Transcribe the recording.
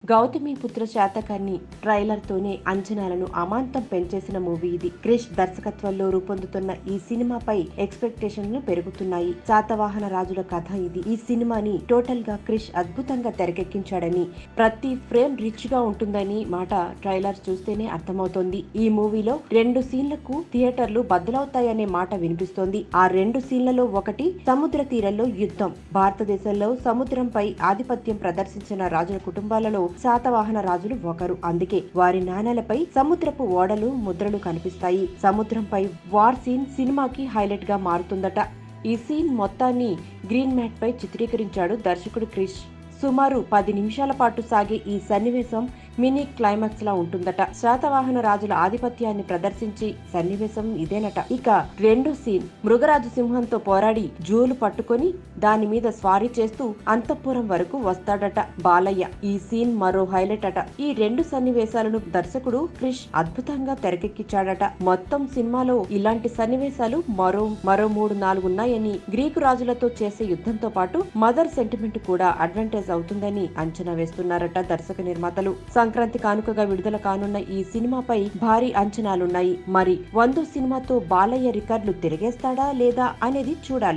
Gautamiputra Satakarni trailer తోనే అంచనాలను అమాంతం పెంచేసిన మూవీ ఇది. క్రిష్ దర్శకత్వంలో రూపొందుతున్న ఈ సినిమాపై ఎక్స్పెక్టేషన్లు పెరుగుతున్నాయి. శాతవాహన రాజుల కథ ఇది. ఈ సినిమాని టోటల్ గా క్రిష్ అద్భుతంగా తెరకెక్కించాడని, ప్రతి ఫ్రేమ్ రిచ్ గా ఉంటుందని మాట ట్రైలర్ చూస్తేనే అర్థమవుతోంది. ఈ మూవీలో 2 సీన్లకు థియేటర్లు బద్దలవుతాయనే మాట వినిపిస్తోంది. ఆ 2 సీన్లలో ఒకటి సముద్ర తీరంలో యుద్ధం. భారతదేశంలో సముద్రంపై ఆధిపత్యం ప్రదర్శించిన రాజుల కుటుంబాలలో శాతవాహన రాజులు ఒకరు. అందుకే వారి నాణేలపై సముద్రపు ఓడలు, ముద్రలు కనిపిస్తాయి. సముద్రంపై వార్ సీన్ సినిమాకి హైలైట్ గా మారుతుందట. ఈ సీన్ మొత్తాన్ని గ్రీన్ మ్యాట్ పై చిత్రీకరించాడు దర్శకుడు క్రిష్. సుమారు 10 నిమిషాల పాటు సాగే ఈ సన్నివేశం మినీ క్లైమాక్స్ లా ఉంటుందట. శాతవాహన రాజుల ఆధిపత్యాన్ని ప్రదర్శించి సన్నివేశం ఇదేనట. ఇక 2 సీన్ మృగరాజు సింహంతో పోరాడి జూలు పట్టుకొని దాని మీద స్వారీ చేస్తూ అంతఃపురం వరకు వస్తాడట బాలయ్య. ఈ సీన్ మరో హైలైట్ అట. ఈ 2 సన్నివేశాలను దర్శకుడు క్రిష్ అద్భుతంగా తెరకెక్కించాడట. మొత్తం సినిమాలో ఇలాంటి సన్నివేశాలు మరో 3-4 ఉన్నాయని, గ్రీకు రాజులతో చేసే యుద్ధంతో పాటు మదర్ సెంటిమెంట్ కూడా అడ్వాంటేజ్ అవుతుందని అంచనా వేస్తున్నారట దర్శక నిర్మాతలు. సంక్రాంతి కానుకగా విడుదల కానున్న ఈ సినిమాపై భారీ అంచనాలున్నాయి. మరి 100 సినిమాతో బాలయ్య రికార్డులు తిరిగేస్తాడా లేదా అనేది చూడాలి.